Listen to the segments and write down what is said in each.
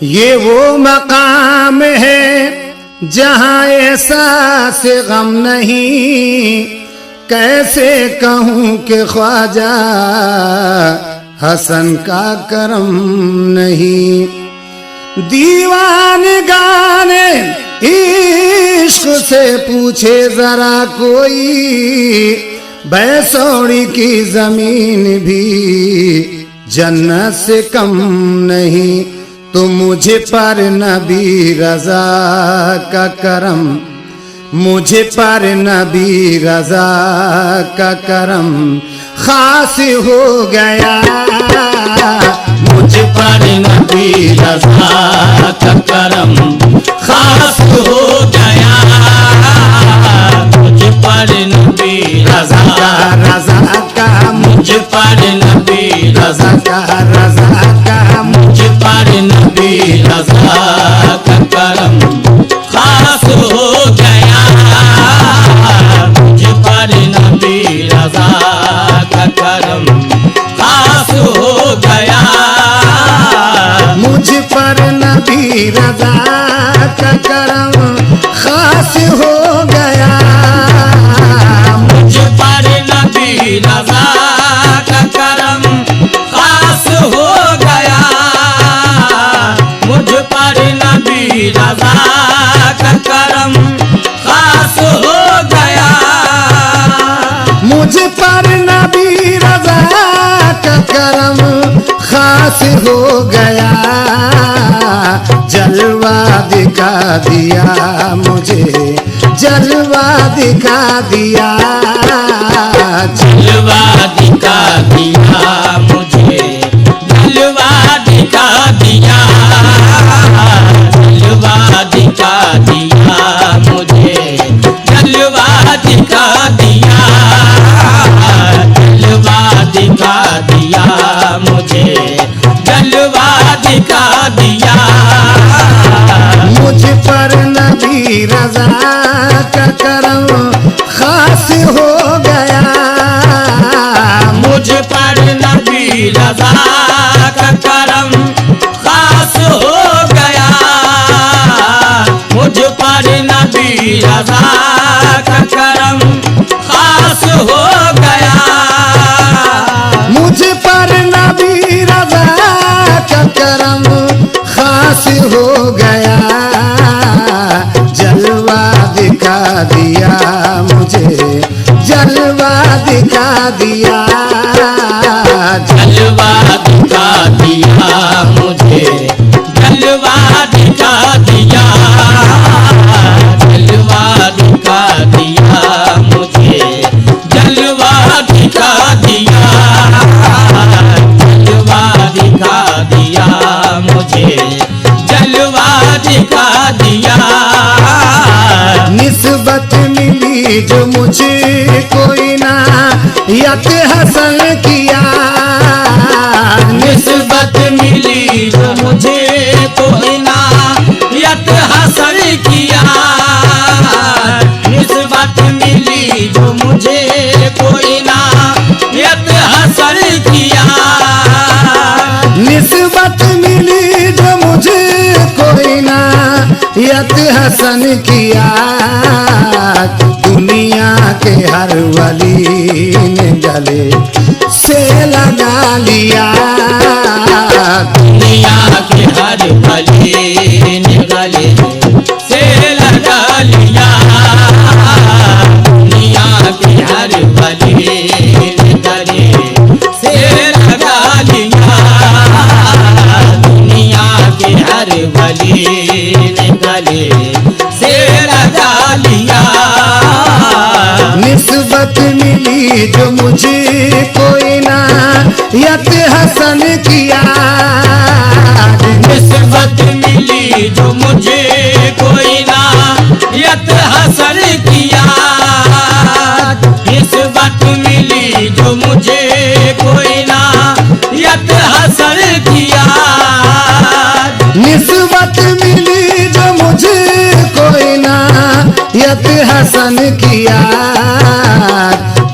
ये वो मकाम है जहाँ एहसास गम नहीं, कैसे कहूँ कि ख्वाजा हसन का करम नहीं। दीवाने गाने इश्क से पूछे जरा कोई, बैसौड़ी की जमीन भी जन्नत से कम नहीं। तो मुझे पर नबी रजा का करम, मुझे पर नबी रजा का करम खास हो गया। मुझ पर नबी रजा का करम खास हो गया। मुझ पर नबी रजा का मुझ पर नबी रजा का मुझ पर नबी रजा का करम खास हो गया। मुझ पर नबी रजा का करम खास हो गया। मुझ पर नबी रजा का करम खास हो गया। मुझ पर नबी रजा का करम खास हो गया। मुझ पर नबी रजा का करम खास हो गया। मुझ पर नबी रजा का करम खास हो गया। जलवा दिखा दिया मुझे, जलवा दिखा दिया, जलवा दिखा दिया मुझे, जलवा दिखा दिया, जलवा दिखा दिया मुझे, जलवा दिखा दिया, जलवा दिखा दिया मुझे, जलवा दिखा दिया। मुझ पर नबी रजा का करम खास हो गया। मुझ पर नबी रजा का करम खास हो गया। मुझ पर नबी रजा का करम खास हो गया। मुझ पर नबी रजा का करम खास हो गया। जलवा दिखा दिया मुझे, जलवा दिखा दिया, जलवा दिखा दिया मुझे, जलवा दिखा दिया, जलवा दिखा दिया मुझे, जलवा दिखा दिया, जलवा दिखा दिया मुझे, जलवा दिखा दिया। निस्बत मिली जो मुझे कोई ना यत हसन किया। निस्बत मिली जो मुझे कोई ना यत हसन किया। निस्बत मिली जो मुझे कोई ना यत हसन किया। निस्बत मिली जो मुझे कोई ना यत हसन किया। दुनिया के हर वली ने गले से लगा लिया। दुनिया के हर वली ने गले से लगा लिया। दुनिया के हर वली ने गले से लगा लिया। दुनिया के हर वली ने गले से लगा लिया। निस्बत मिली जो मुझे कोई ना यत हसन किया। निस्बत मिली जो मुझे कोई ना यत हसन किया। निस्बत मिली जो मुझे कोई ना यत हसन किया। निस्बत मिली जो मुझे कोई ना यत हसन किया।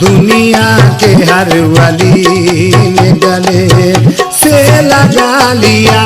दुनिया के हर वली ने गले से लगा लिया।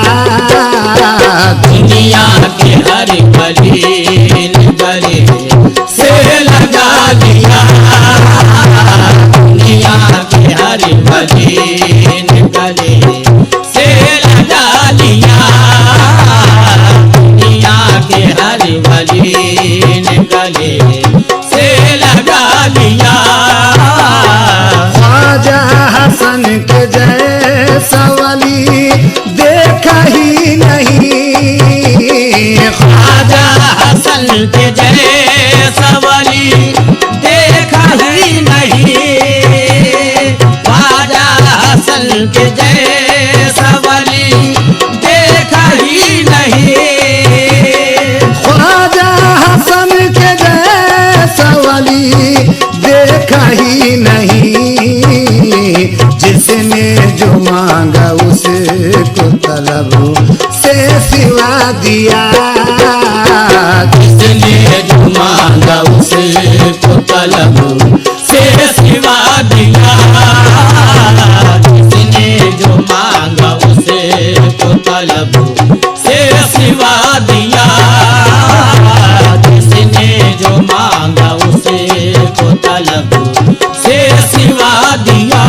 ही नहीं। ख्वाजा हसन के जैसा वली देखा ही नहीं। ख्वाजा हसन के जैसा वली देखा ही नहीं। ख्वाजा हसन के जैसा वली देखा ही नहीं। जिसने जो मांगा उसको तलब से सिवा दिया। जिसने जो मांगा उसे को तलब से सिवा दिया। जिसने जो मांगा उसे को तलब से सिवा दिया। जिसने जो मांगा उसे को तलब से सिवा दिया।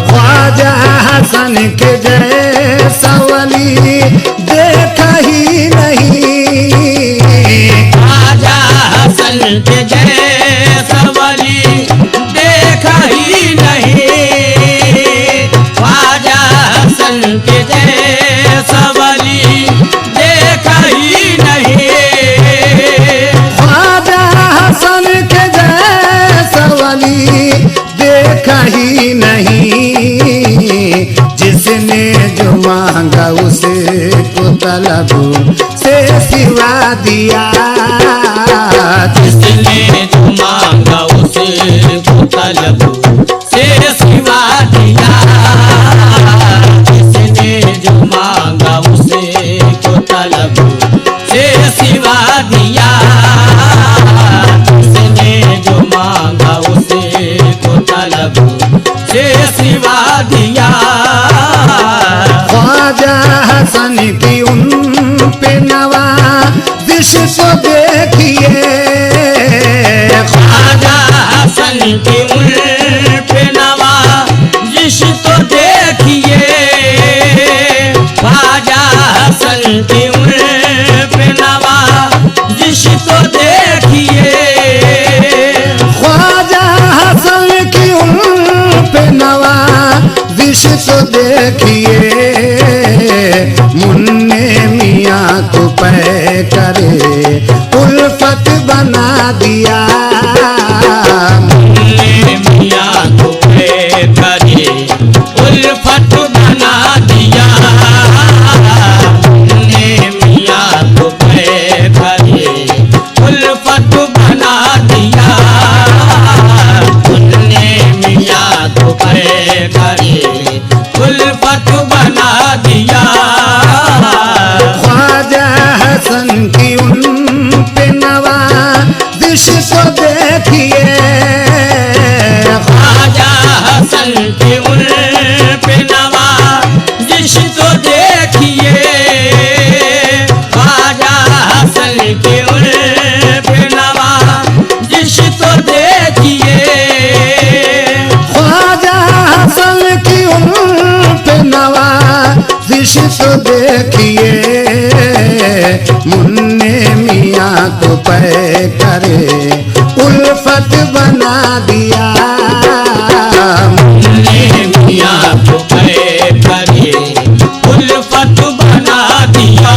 ख्वाजा हसन के जैसा वली देखा ही नहीं। ख्वाजा हसन के जैसा वली देखा ही नहीं। ख्वाजा हसन के जैसा वली देखा ही नहीं। ख्वाजा हसन के जैसा वली देखा ही नहीं। जिसने जो मांगा उसे को तलब से सिवा दिया। जिसने जो मांगा उसे को तलब से सिवा दिया। जिसने जो मांगा उसे को तलब से सिवा दिया। जिसने जो मांगा उसे को तलब से सिवा दिया। ख्वाजा हसन की उन पे नवाजिश तो देखिए। ख्वाजा हसन की उन पे नवाजिश तो देखिए। ख्वाजा हसन की उन पे नवाजिश तो देखिए। ख्वाजा हसन की उन पे नवाजिश तो देखिए। मुन्ने मियाँ को पै करे उल्फत बना दिया। मुन्ने मियाँ को पै करे उल्फत बना दिया। मुन्ने मियाँ को पै करे उल्फत बना दिया। मुन्ने मियाँ को पै करे उल्फत बना दिया। ख्वाजा हसन की उन पे नवाजिश तो देखिए। ख्वाजा हसन के उन पे नवाजिश तो देखिए। ख्वाजा हसन के उन पे नवाजिश तो देखिए। ख्वाजा हसन की उन पे नवाजिश तो देखिए। मुन्ने मियाँ को पै करे उल्फत बना दिया। मुन्ने मियाँ को पै करे उल्फत बना दिया।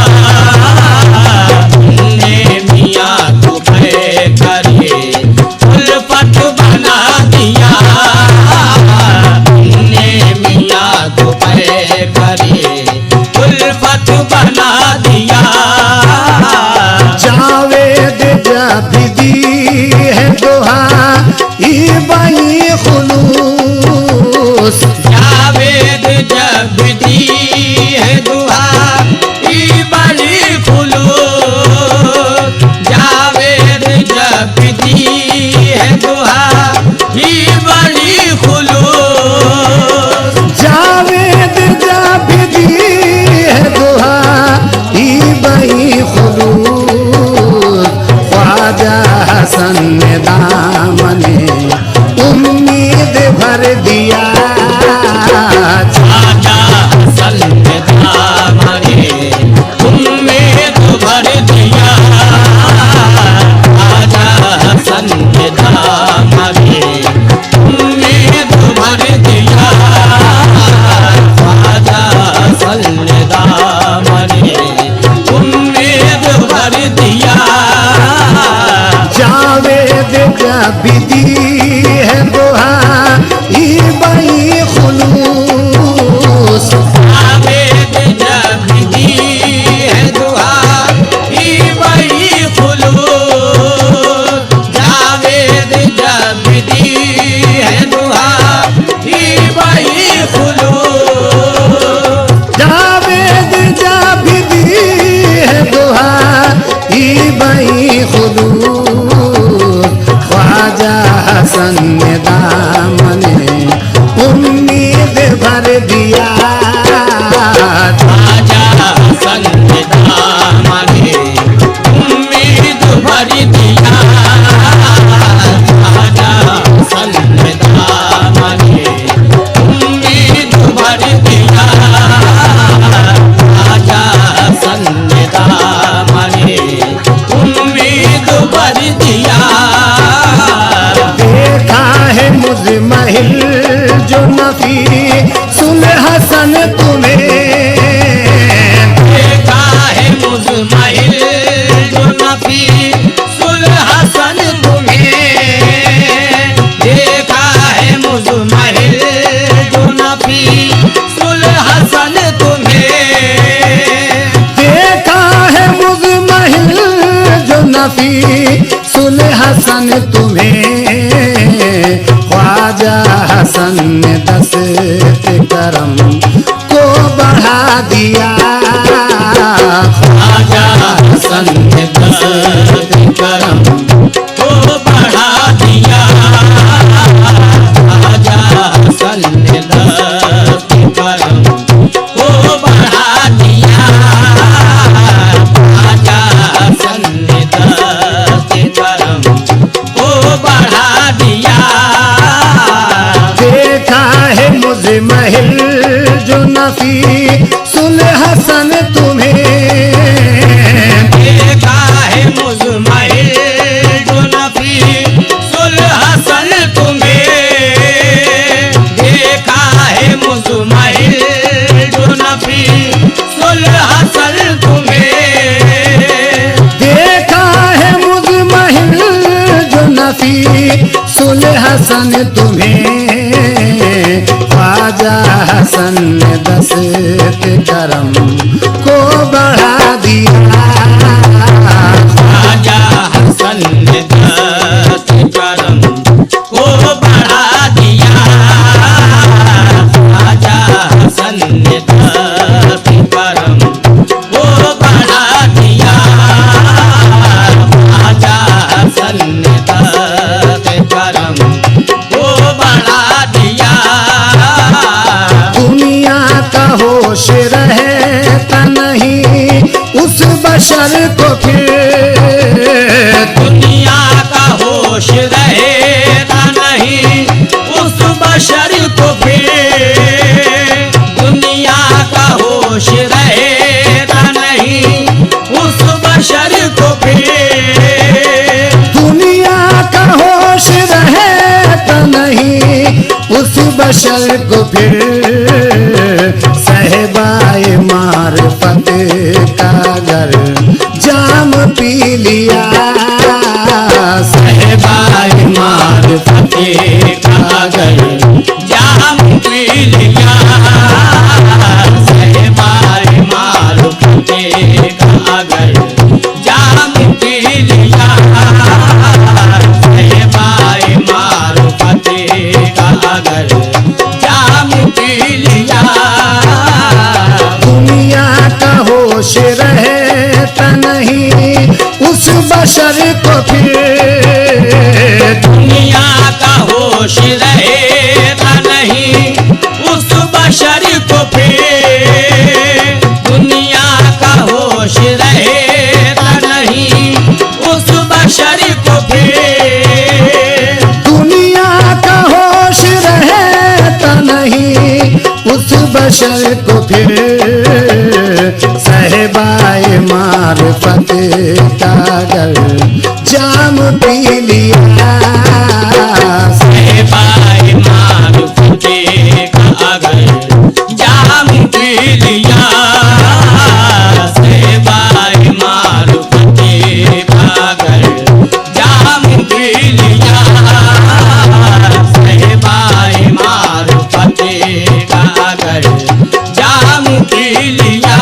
मुन्ने मियाँ को पै करे उल्फत बना दिया। मुन्ने मियाँ को पै करे उल्फत बना दिया। जावेद जाबी दी है दोहा ई बाई खुलूस। जावेद भी दी है दुआ ई बई खुलूस। जावेद जब दी है दुआ ई बई खुलूस। जावेद जब दी है दुआ ई बई खुलूस। जावेद जब दी है दुआ ई बई खुलूस। ख्वाजा हसन ने दामने उम्मीद भर दिया। ख्वाजा हसन ने दामने उम्मीद भर दिया। ख्वाजा हसन ने दामने उम्मीद भर दिया। ख्वाजा हसन ने दामने उम्मीद भर दिया। देखा है मुझे महल जो नफी सुलह हसन तुम्हें। देखा है मुज़महिल जो नफी सुलह हसन तुम्हें। देखा है मुज़महिल जो नफी सुलह हसन तुम्हें। देखा है मुझे महल जो नफी सुलह हसन तुम्हें। ख्वाजा हसन ने दस्त करम को बढ़ा दिया। ख्वाजा हसन ने दस्त करम को बढ़ा दिया। ख्वाजा हसन ने दस्त करम को बढ़ा दिया। ख्वाजा हसन ने दस्त करम को बढ़ा दिया। देखा है मुझे महल जो नफी सुलह हसन तुम्हें। देखा है मुज़महिल जो नफी सुलह हसन तुम्हें। देखा है मुज़महिल जो नफी सुलह हसन तुम्हें। देखा है मुझे महल जो नफी सुलह हसन तुम्हें। ख्वाजा हसन ने दस्त करम को बढ़ा दिया। ख्वाजा हसन ने दस्त करम को बढ़ा दिया। ख्वाजा हसन ने दस्त करम को बढ़ा दिया। ख्वाजा हसन ने दस्त करम को बढ़ा दिया। दुनिया का होश रहता नहीं उस बशर को फिर। दुनिया का होश रहेगा नहीं उस बशर को फिर। दुनिया का होश रहेगा नहीं उस बशर को फिर। दुनिया का होश रहता नहीं उस बशर को फिर। सहबाए मारफत का घर जाम पी लिया। सहबाए मारफत का घर जाम पी लिया। सहबाए मारफत का घर जाम पी लिया। सहबाए मारफत का घर जाम पी लिया। दुनिया का होश रहता नहीं उस बशर को फिर। दुनिया का होश रहेगा नहीं उस बशर को फिर। दुनिया का होश रहेगा नहीं उस बशर को फिर। दुनिया का होश रहता नहीं उस बशर को फिर। सहबाए मारफत का घर जाम पी लिया। सहबाए मारफत का घर जाम पी लिया। सहबाए मारफत का घर जाम पी लिया। लिया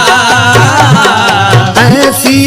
ऐसी